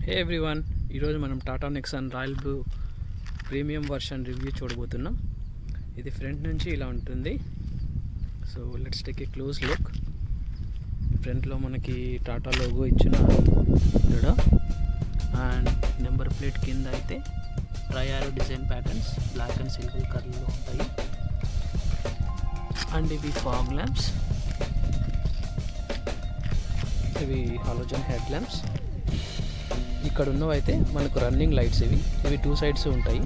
హే everyone, ఈరోజు మనం Tata Nexon royal blue premium version review చూడబోతున్నాం. ఇది ఫ్రంట్ నుంచి ఇలా ఉంటుంది. So let's take a close look. ఫ్రంట్లో మనకి టాటా లోగో ఇచ్చిన ఇక్కడ అండ్ నెంబర్ ప్లేట్ కింద అయితే tri arrow design patterns black and silver కలర్లో ఉంటాయి. అండ్ ఇవి ఫాగ్ ల్యాంప్స్, ఇవి హాలోజన్ హెడ్ ల్యాంప్స్. ఇక్కడ ఉన్నవైతే మనకు రన్నింగ్ లైట్స్, ఇవి టూ సైడ్స్ ఉంటాయి.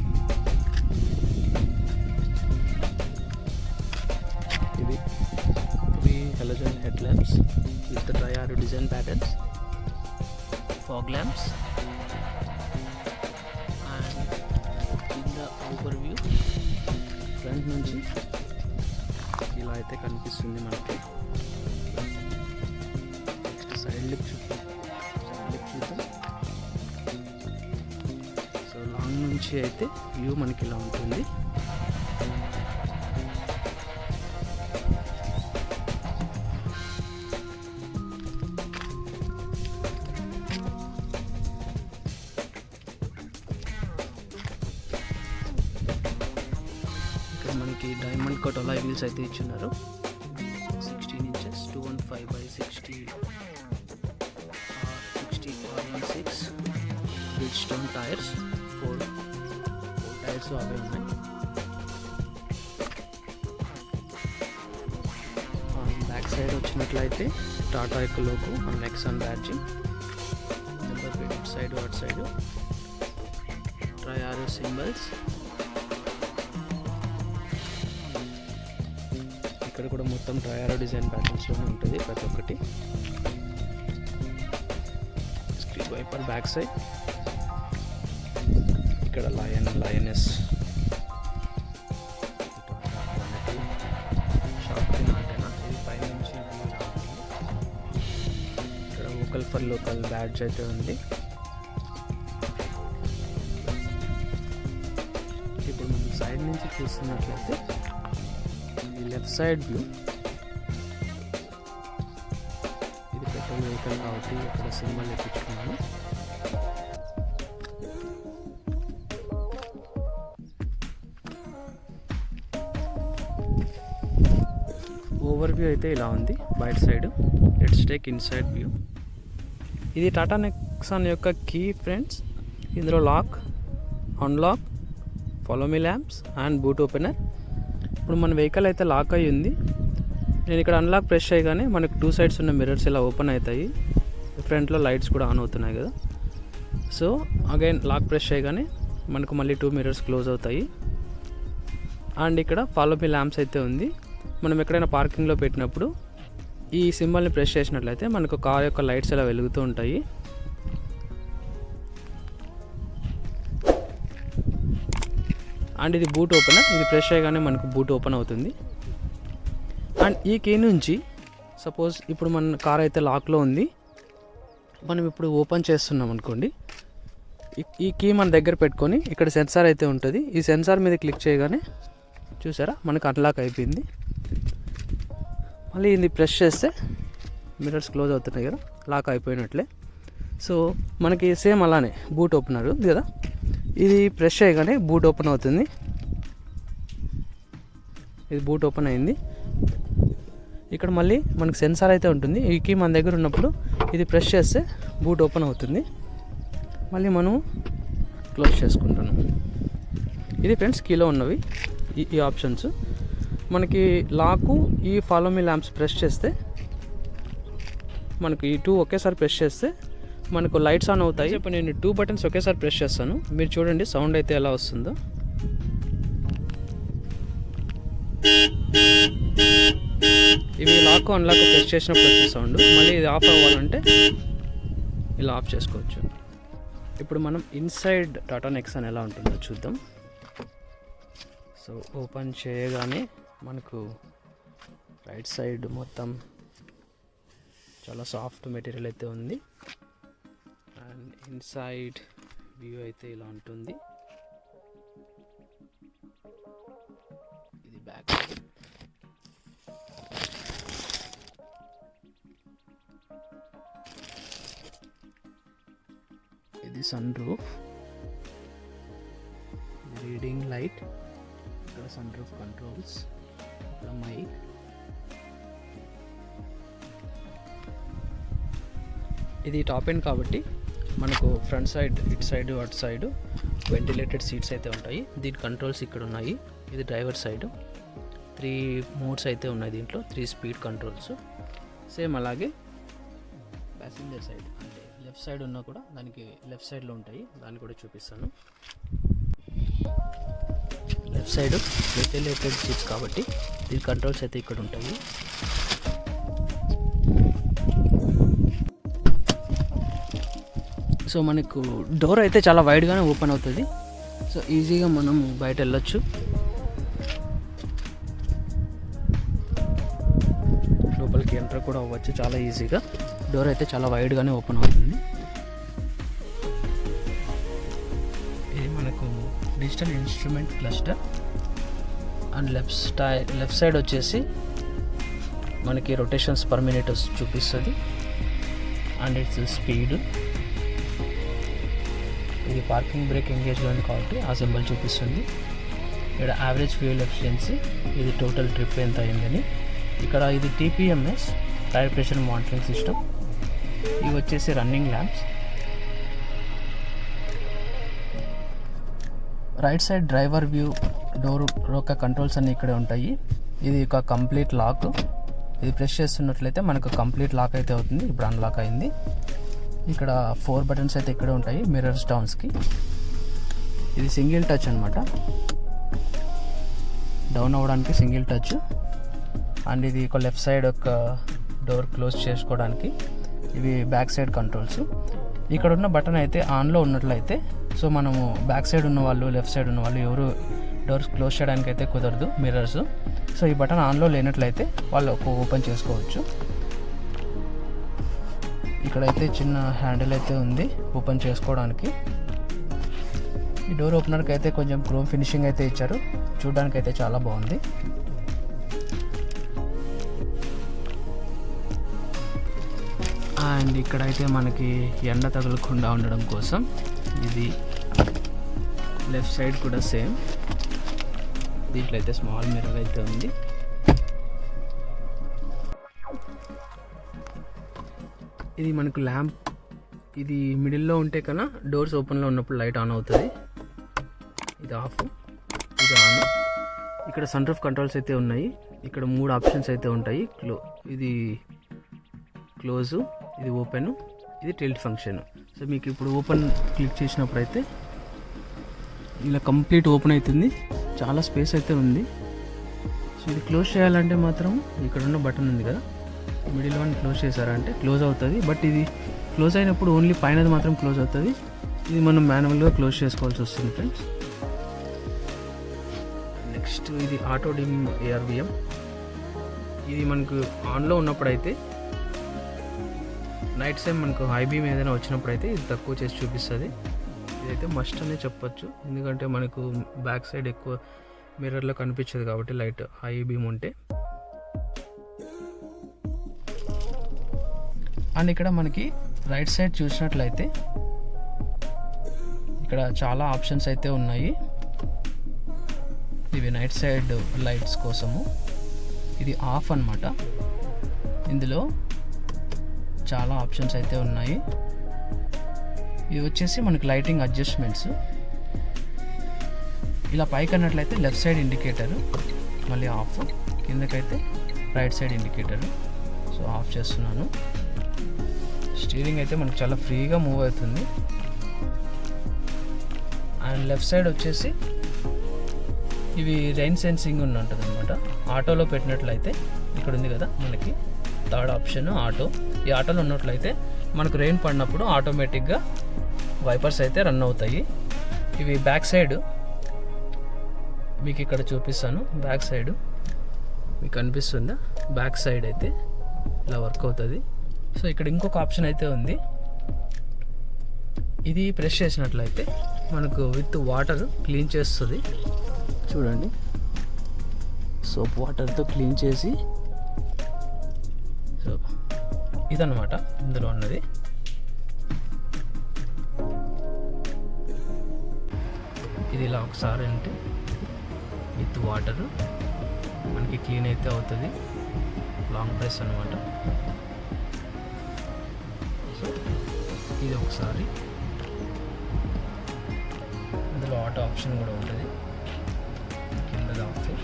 ఇవి halogen head lamps with tri arrow design patterns, fog lamps. And కింద ఓవర్ వ్యూ ఫ్రంట్ నుంచి ఇలా అయితే కనిపిస్తుంది మనకి. నెక్స్ట్ సైడ్ లుక్ చూద్దాం. సో లాంగ్ నుంచి అయితే వ్యూ మనకి ఇలా ఉంటుంది. ఇక్కడ మనకి డైమండ్ కట్ అలాయ్ వీల్స్ అయితే ఇచ్చున్నారు. 16 inches 215/60 R16 Bridgestone tyres, 4 tyres అవే ఉన్నాయి. బ్యాక్ సైడ్ వచ్చినట్లయితే టాటా యొక్క logo and Nexon badging, number plate ఇటు సైడ్ అటు సైడ్, ట్రై యారో సింబల్స్. ఇక్కడ కూడా మొత్తం ట్రై యారో డిజైన్ ప్యాటర్న్స్లోనే ఉంటుంది ప్రతి ఒక్కటి. స్క్రీన్ వైపర్ బ్యాక్ సైడ్, ఇక్కడ లయనెస్, పైనుంచి ఇక్కడ వోకల్ ఫర్ లోకల్ బ్యాడ్జ్ అయితే ఉంది. ఇప్పుడు మనం సైడ్ నుంచి చూస్తున్నట్లయితే ఇది లెఫ్ట్ సైడ్ వ్యూ. ఇది పెట్రోల్ వెహికల్ కాబట్టి ఇక్కడ సింబల్ ఎక్కించుకున్నాను. ఓవర్ వ్యూ అయితే ఇలా ఉంది బయట side. Let's take inside view. ఇది టాటా నెక్సాన్ యొక్క కీ ఫ్రెండ్స్. ఇందులో lock, unlock, follow me lamps and boot opener. ఇప్పుడు మన వెహికల్ అయితే లాక్ అయ్యి ఉంది. నేను ఇక్కడ అన్లాక్ ప్రెస్ చేయగానే మనకు టూ సైడ్స్ ఉన్న మిర్రర్స్ ఇలా ఓపెన్ అవుతాయి. ఫ్రంట్లో లైట్స్ కూడా ఆన్ అవుతున్నాయి కదా. సో అగైన్ లాక్ ప్రెస్ చేయగానే మనకు మళ్ళీ 2 మిర్రర్స్ క్లోజ్ అవుతాయి. అండ్ ఇక్కడ ఫాలో మీ ల్యాంప్స్ అయితే ఉంది. మనం ఎక్కడైనా పార్కింగ్లో పెట్టినప్పుడు ఈ సింబల్ని ప్రెస్ చేసినట్లయితే మనకు కార్ యొక్క లైట్స్ ఇలా వెలుగుతూ ఉంటాయి. అండ్ ఇది బూట్ ఓపెనర్. ఇది ప్రెస్ చేయగానే మనకు బూట్ ఓపెన్ అవుతుంది. అండ్ ఈ కీ నుంచి సపోజ్ ఇప్పుడు మన కార్ అయితే లాక్లో ఉంది, మనం ఇప్పుడు ఓపెన్ చేస్తున్నాం అనుకోండి. ఈ కీ మన దగ్గర పెట్టుకొని ఇక్కడ సెన్సార్ అయితే ఉంటుంది. ఈ సెన్సార్ మీద క్లిక్ చేయగానే చూసారా మనకు అన్లాక్ అయిపోయింది. మళ్ళీ ఇది ప్రెస్ చేస్తే మిర్రర్స్ క్లోజ్ అవుతున్నాయి కదా, లాక్ అయిపోయినట్లే. సో మనకి సేమ్ అలానే బూట్ ఓపెనర్ ఉంది కదా, ఇది ప్రెస్ చేయగానే బూట్ ఓపెన్ అవుతుంది. ఇది బూట్ ఓపెన్ అయింది. ఇక్కడ మళ్ళీ మనకు సెన్సార్ అయితే ఉంటుంది. ఈ కీ మన దగ్గర ఉన్నప్పుడు ఇది ప్రెస్ చేస్తే బూట్ ఓపెన్ అవుతుంది. మళ్ళీ మనం క్లోజ్ చేసుకుంటున్నాం. ఇది ఫ్రెండ్స్ కీలో ఉన్నవి ఈ ఆప్షన్స్. మనకి లాకు, ఈ ఫాలో మీ ల్యాంప్స్ ప్రెస్ చేస్తే మనకు ఈ 2 ఒకేసారి ప్రెస్ చేస్తే మనకు లైట్స్ ఆన్ అవుతాయి. ఇప్పుడు నేను 2 బటన్స్ ఒకేసారి ప్రెస్ చేస్తాను. మీరు చూడండి సౌండ్ అయితే ఎలా వస్తుందో. ఇవి లాక్ అన్లాక్ ప్రెస్ చేసినప్పుడు వచ్చే సౌండ్. మళ్ళీ ఇది ఆఫ్ అవ్వాలంటే ఇలా ఆఫ్ చేసుకోవచ్చు. ఇప్పుడు మనం ఇన్సైడ్ టాటా నెక్సాన్ ఎలా ఉంటుందో చూద్దాం. సో ఓపెన్ చేయగానే మనకు రైట్ సైడ్ మొత్తం చాలా సాఫ్ట్ మెటీరియల్ అయితే ఉంది. అండ్ ఇన్సైడ్ వ్యూ అయితే ఇలా ఉంటుంది. ఇది బ్యాక్. ఇది సన్ రూఫ్, రీడింగ్ లైట్, ఇక్కడ సన్ రూఫ్ కంట్రోల్స్, ఇక్కడ మైక్. ఇది టాప్ ఎండ్ కాబట్టి మనకు ఫ్రంట్ సైడ్ ఇటు సైడ్ అటు సైడ్ వెంటిలేటెడ్ సీట్స్ అయితే ఉంటాయి. దీని కంట్రోల్స్ ఇక్కడ ఉన్నాయి. ఇది డ్రైవర్ సైడ్ 3 మోడ్స్ అయితే ఉన్నాయి దీంట్లో, 3 స్పీడ్ కంట్రోల్స్. సేమ్ అలాగే ప్యాసింజర్ సైడ్ అంటే లెఫ్ట్ సైడ్ ఉన్నా కూడా దానికి లెఫ్ట్ సైడ్లో ఉంటాయి, దాన్ని కూడా చూపిస్తాను. లెఫ్ట్ సైడ్ వెంటిలేటెడ్ సీట్స్ కాబట్టి దీని కంట్రోల్స్ అయితే ఇక్కడ ఉంటాయి. సో మనకు డోర్ అయితే చాలా వైడ్గానే ఓపెన్ అవుతుంది. సో ఈజీగా మనం బయట వెళ్ళొచ్చు. లోపలికి ఎంటర్ కూడా అవ్వచ్చు చాలా ఈజీగా. డోర్ అయితే చాలా వైడ్గానే ఓపెన్ అవుతుంది. ఇది మనకు digital instrument cluster and left side వచ్చేసి మనకి రొటేషన్స్ పర్ మినిట్ చూపిస్తుంది అండ్ ఇట్స్ స్పీడ్. ఇది పార్కింగ్ బ్రేక్ ఎంగేజ్లో ఉంది కాబట్టి ఆ సింబల్ చూపిస్తుంది. ఇక్కడ యావరేజ్ ఫ్యూయల్ ఎఫిషియన్సీ, ఇది టోటల్ ట్రిప్ ఎంత అయిందని. ఇక్కడ ఇది TPMS tyre pressure monitoring system. ఇవి వచ్చేసి running lamps. Right side driver view door యొక్క కంట్రోల్స్ అన్నీ ఇక్కడే ఉంటాయి. ఇది ఒక కంప్లీట్ లాక్. ఇది ప్రెస్ చేస్తున్నట్లయితే మనకు కంప్లీట్ లాక్ అయితే అవుతుంది. ఇప్పుడు అన్లాక్ అయింది. ఇక్కడ 4 బటన్స్ అయితే ఇక్కడే ఉంటాయి మిర్రర్స్ డౌన్స్కి. ఇది సింగిల్ టచ్ అనమాట, డౌన్ అవ్వడానికి సింగిల్ టచ్. అండ్ ఇది ఒక లెఫ్ట్ సైడ్ ఒక డోర్ క్లోజ్ చేసుకోవడానికి. ఇవి బ్యాక్ సైడ్ కంట్రోల్స్. ఇక్కడ ఉన్న బటన్ అయితే ఆన్లో ఉన్నట్లయితే సో మనము బ్యాక్ సైడ్ ఉన్న వాళ్ళు లెఫ్ట్ సైడ్ ఉన్న వాళ్ళు ఎవరు డోర్స్ క్లోజ్ చేయడానికి అయితే కుదరదు మిర్రర్స్. సో ఈ బటన్ ఆన్లో లేనట్లయితే వాళ్ళు ఓపెన్ చేసుకోవచ్చు. ఇక్కడైతే చిన్న హ్యాండిల్ అయితే ఉంది ఓపెన్ చేసుకోవడానికి. ఈ డోర్ ఓపెనర్కి అయితే కొంచెం క్రోమ్ ఫినిషింగ్ అయితే ఇచ్చారు, చూడడానికి అయితే చాలా బాగుంది. అండ్ ఇక్కడైతే మనకి ఎండ తగలకుండా ఉండడం కోసం ఇది లెఫ్ట్ సైడ్ కూడా సేమ్. దీంట్లో అయితే స్మాల్ మిర్రర్ అయితే ఉంది. ఇది మనకు ల్యాంప్, ఇది మిడిల్లో ఉంటే కన్నా డోర్స్ ఓపెన్లో ఉన్నప్పుడు లైట్ ఆన్ అవుతుంది. ఇది ఆఫ్, ఇది ఆన్. ఇక్కడ సన్ రూఫ్ కంట్రోల్స్ అయితే ఉన్నాయి. ఇక్కడ 3 ఆప్షన్స్ అయితే ఉంటాయి. ఇది క్లోజు, ఇది ఓపెన్, ఇది టిల్ట్ ఫంక్షన్. సో మీకు ఇప్పుడు ఓపెన్ క్లిక్ చేసినప్పుడు అయితే ఇలా కంప్లీట్ ఓపెన్ అవుతుంది. చాలా స్పేస్ అయితే ఉంది. సో ఇది క్లోజ్ చేయాలంటే మాత్రం ఇక్కడ ఉన్న బటన్ ఉంది కదా, మిడిల్ వన్ క్లోజ్ చేశారంటే క్లోజ్ అవుతుంది. బట్ ఇది క్లోజ్ అయినప్పుడు ఓన్లీ పైనది మాత్రం క్లోజ్ అవుతుంది. ఇది మనం మాన్యువల్గా క్లోజ్ చేసుకోవాల్సి వస్తుంది ఫ్రెండ్స్. నెక్స్ట్ ఇది ఆటో డిమ్ ARVM. ఇది మనకు ఆన్లో ఉన్నప్పుడు అయితే నైట్ టైం మనకు హై బీమ్ ఏదైనా వచ్చినప్పుడు అయితే ఇది తక్కువ చేసి చూపిస్తుంది. ఇదైతే మస్ట్ అనే చెప్పొచ్చు, ఎందుకంటే మనకు బ్యాక్ సైడ్ ఎక్కువ మిర్రర్లో కనిపించదు కాబట్టి లైట్ హై బీమ్ ఉంటే. అండ్ ఇక్కడ మనకి రైట్ సైడ్ చూసినట్లయితే ఇక్కడ చాలా ఆప్షన్స్ అయితే ఉన్నాయి. ఇవి నైట్ సైడ్ లైట్స్ కోసము. ఇది ఆఫ్ అన్నమాట. ఇందులో చాలా ఆప్షన్స్ అయితే ఉన్నాయి. ఇవి వచ్చేసి మనకి లైటింగ్ అడ్జస్ట్మెంట్స్. ఇలా పైకి అన్నట్లయితే లెఫ్ట్ సైడ్ ఇండికేటర్ మళ్ళీ ఆఫ్, కిందకైతే right side indicator. So off చేస్తున్నాను. స్టీరింగ్ అయితే మనకు చాలా ఫ్రీగా మూవ్ అవుతుంది. అండ్ లెఫ్ట్ సైడ్ వచ్చేసి ఇవి రెయిన్ సెన్సింగ్ ఉంటుంది అనమాట. ఆటోలో పెట్టినట్లయితే ఇక్కడ ఉంది కదా మనకి థర్డ్ ఆప్షన్ ఆటో. ఈ ఆటోలో ఉన్నట్లయితే మనకు రెయిన్ పడినప్పుడు ఆటోమేటిక్గా వైపర్స్ అయితే రన్ అవుతాయి. ఇవి బ్యాక్ సైడ్ మీకు ఇక్కడ చూపిస్తాను. బ్యాక్ సైడ్ మీకు కనిపిస్తుందా, బ్యాక్ సైడ్ అయితే ఇలా వర్క్ అవుతుంది. సో ఇక్కడ ఇంకొక ఆప్షన్ అయితే ఉంది. ఇది ప్రెస్ చేసినట్లయితే మనకు విత్ వాటర్ క్లీన్ చేస్తుంది. చూడండి, సోప్ వాటర్తో క్లీన్ చేసి, సో ఇదన్నమాట ఇందులో ఉన్నది. ఇది ఇలా ఒకసారి అంటే విత్ వాటర్ మనకి క్లీన్ అయితే అవుతుంది. లాంగ్ ప్రెస్ అనమాట. సో ఇది ఒకసారి ఇందులో ఆటో ఆప్షన్ కూడా ఉంటుంది కింద ఆప్షన్.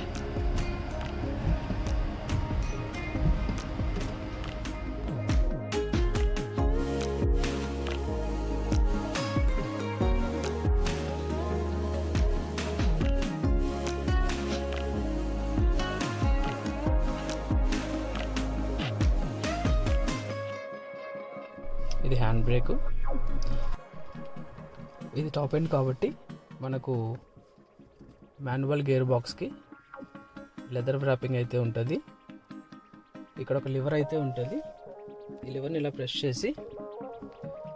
ఇది హ్యాండ్ బ్రేక్. ఇది టాప్ ఎండ్ కాబట్టి మనకు మాన్యువల్ గేర్ బాక్స్కి లెదర్ ర్యాపింగ్ అయితే ఉంటుంది. ఇక్కడ ఒక లివర్ అయితే ఉంటుంది. ఈ లివర్ని ఇలా ప్రెస్ చేసి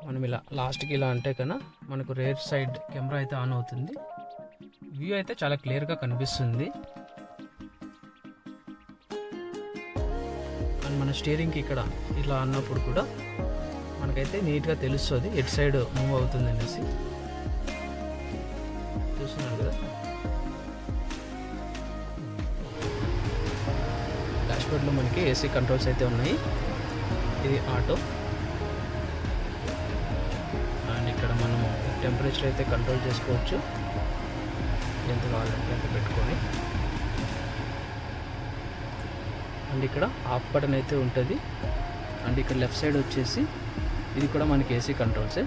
మనం ఇలా లాస్ట్కి ఇలా అంటే కన్నా మనకు రేర్ సైడ్ కెమెరా అయితే ఆన్ అవుతుంది. వ్యూ అయితే చాలా క్లియర్గా కనిపిస్తుంది. అండ్ మన స్టీరింగ్కి ఇక్కడ ఇలా అన్నప్పుడు కూడా మనకైతే నీట్గా తెలుస్తుంది ఎటు సైడ్ మూవ్ అవుతుంది అనేసి. చూస్తున్నారు కదా. డాష్బోర్డ్లో మనకి ఏసీ కంట్రోల్స్ అయితే ఉన్నాయి. ఇది ఆటో. అండ్ ఇక్కడ మనము టెంపరేచర్ అయితే కంట్రోల్ చేసుకోవచ్చు. ఎంత కావాలంటే ఎంత పెట్టుకొని. అండ్ ఇక్కడ ఆఫ్ బటన్ అయితే ఉంటుంది. అండ్ ఇక్కడ లెఫ్ట్ సైడ్ వచ్చేసి ఇది కూడా మనకి ఏసీ కంట్రోల్సే.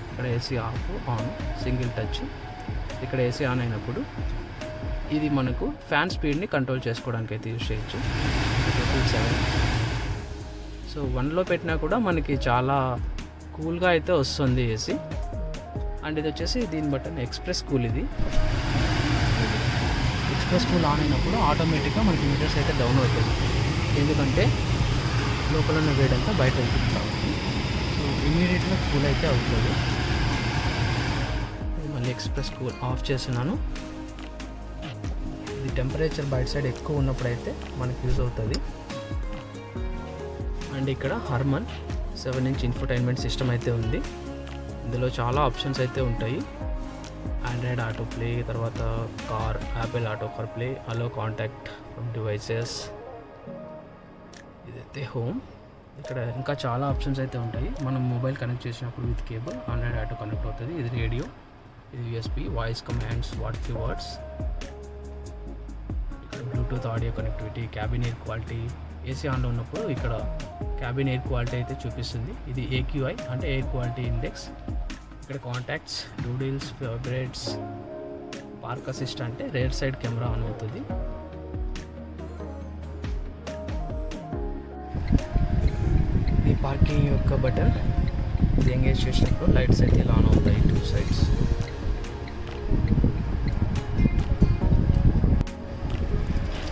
ఇక్కడ AC of on single touch. ఇక్కడ ఏసీ ఆన్ అయినప్పుడు ఇది మనకు ఫ్యాన్ స్పీడ్ని కంట్రోల్ చేసుకోవడానికి అయితే యూజ్ చేయొచ్చు. 7. సో 1లో పెట్టినా కూడా మనకి చాలా కూల్గా అయితే వస్తుంది ఏసీ. అండ్ ఇది వచ్చేసి దీని బటన్ ఎక్స్ప్రెస్ కూల్. ఇది ఎక్స్ప్రెస్ కూల్ ఆన్ అయినప్పుడు ఆటోమేటిక్గా మనకి మీటర్స్ అయితే డౌన్ అవుతుంది. ఎందుకంటే లోపల ఉన్న వేడంతా బయట వెళ్తుంది కాబట్టి. సో ఇమీడియట్గా కూల్ అయితే అవుతుంది. మళ్ళీ ఎక్స్ప్రెస్ కూల్ ఆఫ్ చేస్తున్నాను. ఇది టెంపరేచర్ బయట సైడ్ ఎక్కువ ఉన్నప్పుడు అయితే మనకి యూజ్ అవుతుంది. అండ్ ఇక్కడ హర్మన్ 7-inch ఇన్ఫోటైన్మెంట్ సిస్టమ్ అయితే ఉంది. ఇందులో చాలా ఆప్షన్స్ అయితే ఉంటాయి. ఆండ్రాయిడ్ ఆటో ప్లే, తర్వాత car, Apple auto car play, allow contact from devices. ఇదైతే హోమ్. ఇక్కడ ఇంకా చాలా ఆప్షన్స్ అయితే ఉంటాయి. మనం మొబైల్ కనెక్ట్ చేసినప్పుడు with cable Android auto connect అవుతుంది. ఇది రేడియో, ఇది USB, voice commands, what keywords, ఇక్కడ Bluetooth audio connectivity, cabin air quality. AC ఆన్లో ఉన్నప్పుడు ఇక్కడ క్యాబిన్ ఎయిర్ క్వాలిటీ అయితే చూపిస్తుంది. ఇది AQI అంటే ఎయిర్ క్వాలిటీ ఇండెక్స్. ఇక్కడ contacts, doodles, favourites, park assist అంటే రేర్ సైడ్ కెమెరా ఆన్ అవుతుంది. ఈ పార్కింగ్ యొక్క బటన్ ఇది ఎంగేజ్ చేసినప్పుడు లైట్స్ అయితే ఇలా ఆన్ అవుతాయి 2 sides.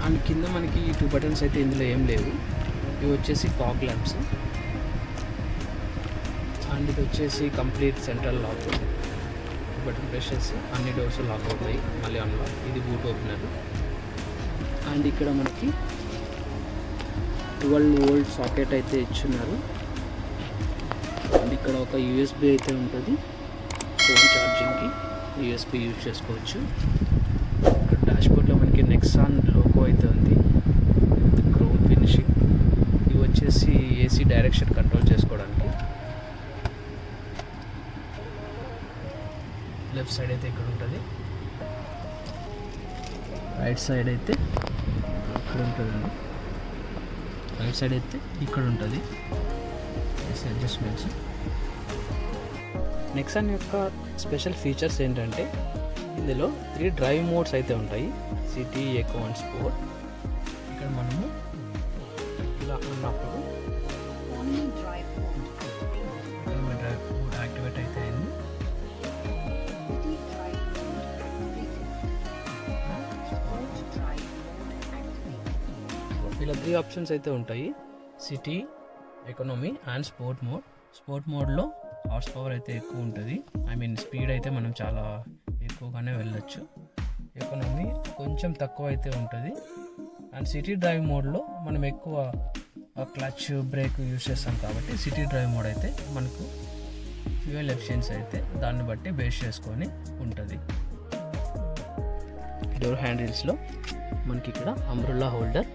అండ్ కింద మనకి 2 buttons అయితే ఇందులో ఏం లేవు. ఇవి వచ్చేసి ఫాగ్ ల్యాంప్స్. అండ్ ఇది వచ్చేసి complete central lock. Button press చేసి అన్ని డోర్స్ లాక్ అవుతాయి, మళ్ళీ అన్లాక్. ఇది బూట్ ఓపెనర్. అండ్ ఇక్కడ మనకి 12V సాకెట్ అయితే ఇచ్చున్నారు. అండ్ ఇక్కడ ఒక USB అయితే ఉంటుంది. ఫోన్ ఛార్జింగ్కి USB యూజ్ చేసుకోవచ్చు. ఇక్కడ డాష్బోర్డ్లో మనకి నెక్సాన్ లోగో అయితే ఉంది, క్రోమ్ ఫినిషింగ్. ఇవి వచ్చేసి ఏసీ డైరెక్షన్ కంట్రోల్ చేసుకోవడానికి. లెఫ్ట్ సైడ్ అయితే ఇక్కడ ఉంటుంది, రైట్ సైడ్ అయితే ఇక్కడ ఉంటుందండి. రైట్ సైడ్ అయితే ఇక్కడ ఉంటుంది అడ్జస్ట్మెంట్స్. నెక్సాన్ యొక్క స్పెషల్ ఫీచర్స్ ఏంటంటే ఇందులో 3 డ్రైవ్ మోడ్స్ అయితే ఉంటాయి, సిటీ, ఎకో అండ్ స్పోర్ట్. ఇక్కడ మనము ఇలా ఉన్నప్పుడు డ్రైవ్ మోడ్ యాక్టివేట్ అయితే అయింది. ఇలా 3 ఆప్షన్స్ అయితే ఉంటాయి, city, economy and sport mode. Sport మోడ్లో హార్స్ పవర్ అయితే ఎక్కువ ఉంటుంది, స్పీడ్ అయితే మనం చాలా ఎక్కువగానే వెళ్ళొచ్చు. ఎకనామీ కొంచెం తక్కువ అయితే ఉంటుంది. అండ్ సిటీ డ్రైవ్ మోడ్లో మనం ఎక్కువ క్లచ్, బ్రేక్ యూజ్ చేస్తాం కాబట్టి సిటీ డ్రైవ్ మోడ్ అయితే మనకు ఫ్యూయల్ ఎఫిషియన్సీ అయితే దాన్ని బట్టి బేస్ చేసుకొని ఉంటుంది. డోర్ హ్యాండిల్స్లో మనకి ఇక్కడ umbrella holder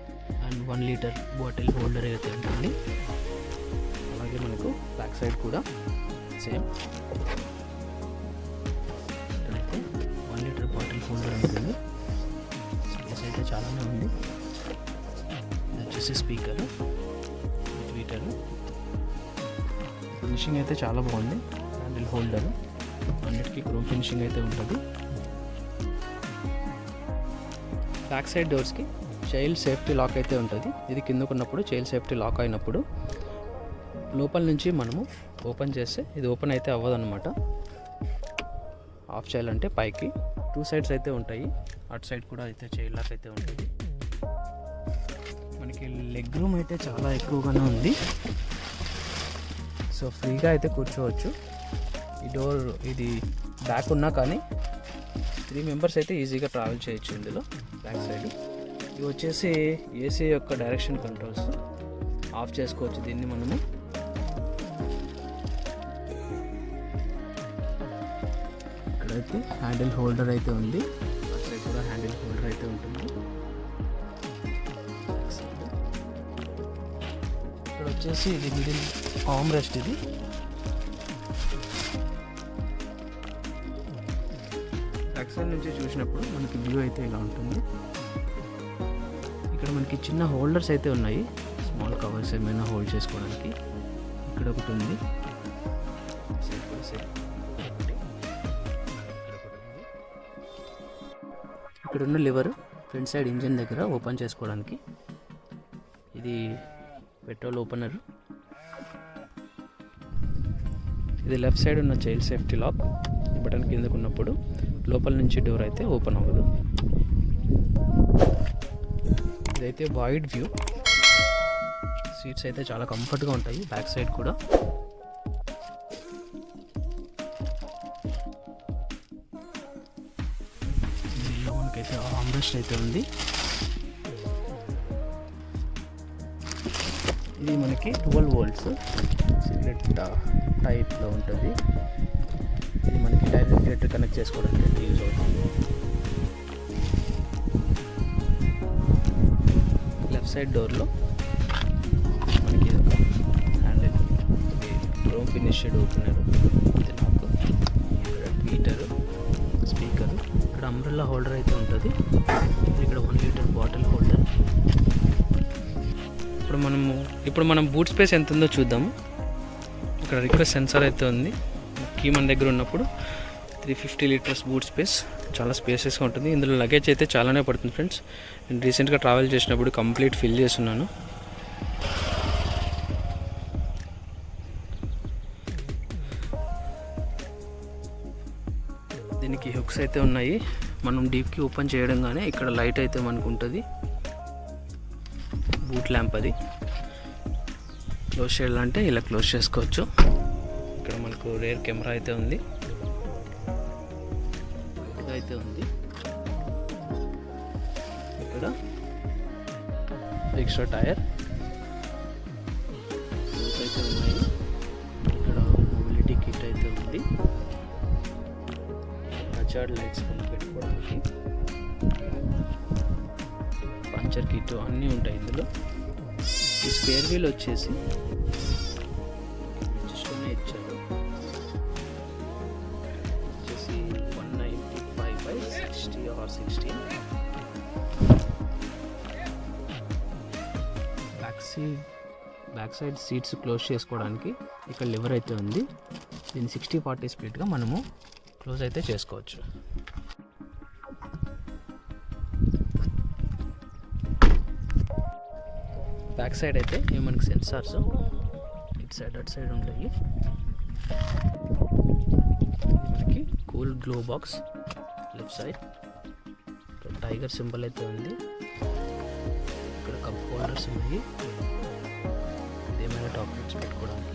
and 1 litre bottle holder అయితే ఉంటుంది. అలాగే మనకు బ్యాక్ సైడ్ కూడా సేమ్ ఇక్కడైతే 1 లీటర్ బాటిల్ హోల్డర్ ఉంటుంది. స్పేస్ అయితే చాలానే ఉంది. ఇది వచ్చేసి స్పీకర్, ట్వీటర్. ఫినిషింగ్ అయితే చాలా బాగుంది. హ్యాండిల్ హోల్డర్ అన్నిటికీ క్రోమ్ ఫినిషింగ్ అయితే ఉంటుంది. బ్యాక్ సైడ్ డోర్స్కి చైల్డ్ సేఫ్టీ లాక్ అయితే ఉంటుంది. ఇది కిందకున్నప్పుడు చైల్డ్ సేఫ్టీ లాక్ అయినప్పుడు లోపల నుంచి మనము ఓపెన్ చేస్తే ఇది ఓపెన్ అయితే అవ్వదన్నమాట. ఆఫ్ చేయాలంటే పైకి 2 సైడ్స్ అయితే ఉంటాయి. అటు సైడ్ కూడా అయితే చైల్డ్ లాక్ అయితే ఉంటుంది. మనకి లెగ్ రూమ్ అయితే చాలా ఎక్కువగానే ఉంది. సో ఫ్రీగా అయితే కూర్చోవచ్చు. ఈ డోర్ ఇది బ్యాక్ ఉన్నా కానీ 3 మెంబర్స్ అయితే ఈజీగా ట్రావెల్ చేయొచ్చు ఇందులో. బ్యాక్ సైడ్ ఇవి వచ్చేసి ఏసీ యొక్క డైరెక్షన్ కంట్రోల్స్. ఆఫ్ చేసుకోవచ్చు దీన్ని మనము. ఇక్కడైతే హ్యాండిల్ హోల్డర్ అయితే ఉంది. బ్యాక్ సైడ్ కూడా హ్యాండిల్ హోల్డర్ అయితే ఉంటుంది. ఇక్కడ వచ్చేసి ఇది మిడిల్ ఆర్మ్ రెస్ట్. ఇది బ్యాక్ సైడ్ నుంచి చూసినప్పుడు మనకి వ్యూ అయితే ఇలా ఉంటుంది. ఇక్కడ మనకి చిన్న హోల్డర్స్ అయితే ఉన్నాయి. స్మాల్ కవర్స్ ఏమైనా హోల్డ్ చేసుకోవడానికి ఇక్కడ ఒకటి ఉంది. ఇక్కడ ఉన్న లివర్ ఫ్రంట్ సైడ్ ఇంజిన్ దగ్గర ఓపెన్ చేసుకోవడానికి. ఇది పెట్రోల్ ఓపెనర్. ఇది లెఫ్ట్ సైడ్ ఉన్న చైల్డ్ సేఫ్టీ లాక్. ఈ బటన్ కిందకు ఉన్నప్పుడు లోపల నుంచి డోర్ అయితే ఓపెన్ అవ్వదు. ఇదైతే వైడ్ వ్యూ. సీట్స్ అయితే చాలా కంఫర్ట్గా ఉంటాయి. బ్యాక్ సైడ్ కూడా దీనిలో మనకైతే ఆర్మ్రెస్ట్ అయితే ఉంది. ఇది మనకి 12 వోల్ట్స్ సిగరెట్ టైప్లో ఉంటుంది. ఇది మనకి డైరెక్ట్ ఎలక్ట్రిక్ కనెక్ట్ చేసుకోవడానికి అయితే యూజ్ అవుతుంది. లెఫ్ట్ సైడ్ డోర్లో మనకి ఒక హ్యాండిల్, క్రోమ్ ఫినిష్డ్ ఓపెనర్, ఇది నాకు ఇక్కడ ట్వీటర్, స్పీకర్. ఇక్కడ అంబ్రెల్లా హోల్డర్ అయితే ఉంటుంది. ఇక్కడ 1 లీటర్ బాటిల్ హోల్డర్. ఇప్పుడు మనం బూట్ స్పేస్ ఎంత ఉందో చూద్దాము. ఇక్కడ రిక్వెస్ట్ సెన్సార్ అయితే ఉంది. కీ మన దగ్గర ఉన్నప్పుడు 350 లీటర్స్ బూట్ స్పేస్. చాలా స్పేసెస్గా ఉంటుంది. ఇందులో లగేజ్ అయితే చాలానే పడుతుంది ఫ్రెండ్స్. నేను రీసెంట్గా ట్రావెల్ చేసినప్పుడు కంప్లీట్ ఫిల్ చేస్తున్నాను. దీనికి హుక్స్ అయితే ఉన్నాయి. మనం డీప్కి ఓపెన్ చేయడంగానే ఇక్కడ లైట్ అయితే మనకు ఉంటుంది. బూట్ ల్యాంప్ అది. క్లోజ్ చేయాలంటే ఇలా క్లోజ్ చేసుకోవచ్చు. ఇక్కడ మనకు రేర్ కెమెరా అయితే ఉంది. అయితే ఉంది ఇక్కడ ఎక్స్ట్రా టైర్ అయితే ఉన్నాయి. ఇక్కడ మొబిలిటీ కిట్ అయితే ఉంది. హజార్డ్ లైట్స్ మనం పెట్టుకోవడానికి, పంచర్ కిట్ అన్నీ ఉంటాయి ఇందులో. ఈ స్పేర్ వీల్ వచ్చేసి ఇచ్చారు. 195/60 or 16. Back side seats close చేసుకోవడానికి ఇక్కడ లివర్ అయితే ఉంది. దీన్ని 60/40 స్ప్లిట్గా మనము క్లోజ్ అయితే చేసుకోవచ్చు. బ్యాక్ సైడ్ అయితే ఇవి మనకి సెన్సార్స్ ఇటు సైడ్ అటు సైడ్ ఉంటాయి. మనకి cool glow box left side. ఇక్కడ టైగర్ సింబల్ అయితే ఉంది. ఇక్కడ కప్ హోల్డర్స్ ఉన్నాయి. ఏమైనా డాక్యుమెంట్స్ పెట్టుకోవడానికి.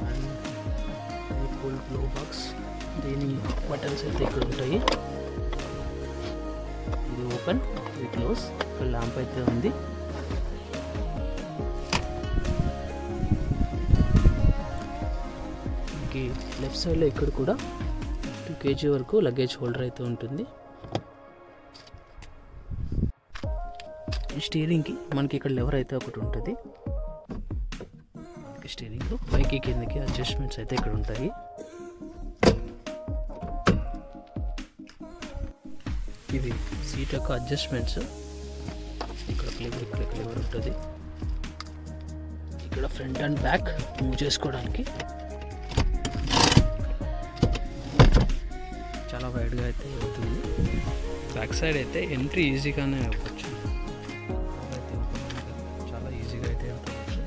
And cool glow box. దీని బటన్స్ అయితే ఇక్కడ ఉంటాయి. ఇది ఓపెన్, ఇది క్లోజ్. ఇక్కడ ల్యాంప్ అయితే ఉంది. లెఫ్ట్ సైడ్లో ఇక్కడ కూడా 2 kg kg వరకు లగేజ్ హోల్డర్ అయితే ఉంటుంది. ఈ స్టీరింగ్కి మనకి ఇక్కడ లెవర్ అయితే ఒకటి ఉంటుంది. స్టీరింగ్ పైకి కిందకి అడ్జస్ట్మెంట్స్ అయితే ఇక్కడ ఉంటాయి. ఇవి సీట్ యొక్క అడ్జస్ట్మెంట్స్. ఇక్కడ క్లివర్ ఉంటుంది. ఇక్కడ ఫ్రంట్ అండ్ బ్యాక్ మూవ్ చేసుకోవడానికి చాలా వైడ్గా అయితే అవుతుంది. బ్యాక్ సైడ్ అయితే ఎంట్రీ ఈజీగానే అవ్వచ్చు, చాలా ఈజీగా అయితే అవ్వచ్చు.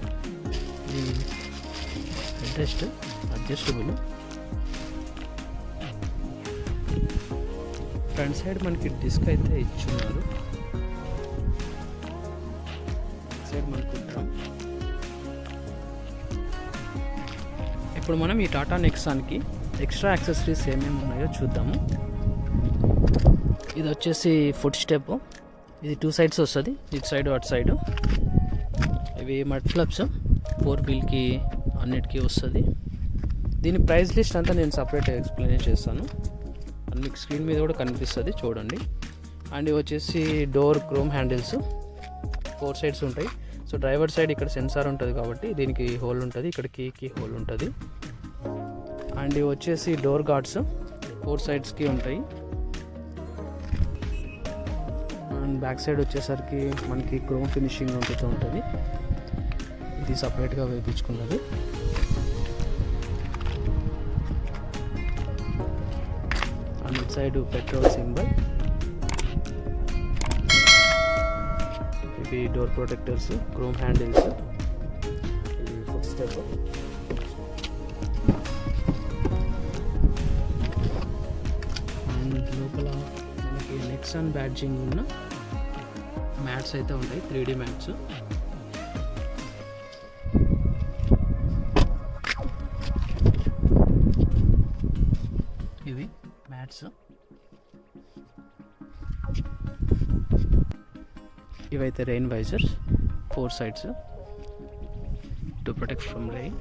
ఇది హెడ్ అడ్జస్టబుల్. ఫ్రంట్ సైడ్ మనకి డిస్క్ అయితే ఇచ్చున్నారు. సైడ్ మనకు డ్రమ్. ఇప్పుడు మనం ఈ టాటా నెక్సాన్కి ఎక్స్ట్రా యాక్సెసరీస్ ఏమేమి ఉన్నాయో చూద్దాము. ఇది వచ్చేసి ఫుట్ స్టెప్. ఇది 2 sides వస్తుంది, ఇటు సైడ్ అటు సైడు. ఇవి మడ్ ఫ్లప్స్ 4 wheelకి అన్నిటికీ వస్తుంది. దీని ప్రైస్ లిస్ట్ అంతా నేను సపరేట్గా ఎక్స్ప్లెయిన్ చేస్తాను, మీకు స్క్రీన్ మీద కూడా కనిపిస్తుంది చూడండి. అండ్ ఇవి వచ్చేసి డోర్ క్రోమ్ హ్యాండిల్స్ 4 sides ఉంటాయి. సో డ్రైవర్ సైడ్ ఇక్కడ సెన్సార్ ఉంటుంది కాబట్టి దీనికి హోల్ ఉంటుంది, ఇక్కడ కీకి హోల్ ఉంటుంది. అండ్ ఇవి వచ్చేసి డోర్ గార్డ్స్ 4 sidesకి ఉంటాయి. అండ్ బ్యాక్ సైడ్ వచ్చేసరికి మనకి క్రోమ్ ఫినిషింగ్ ఉంటుంది. ఇది సపరేట్గా వేయించుకున్నది. అండ్ ఇటు సైడ్ పెట్రోల్ సింబల్. ఇవి డోర్ ప్రొటెక్టర్స్, క్రోమ్ హ్యాండిల్స్. ఇది ఫుట్ స్టెప్. అండ్ లోపల మనకి నెక్సాన్ బ్యాడ్జింగ్ ఉన్న మ్యాట్స్ అయితే ఉంటాయి, 3D మ్యాట్స్. ఇవి మ్యాట్స్. ఇవైతే rain visors 4 sides to protect from rain.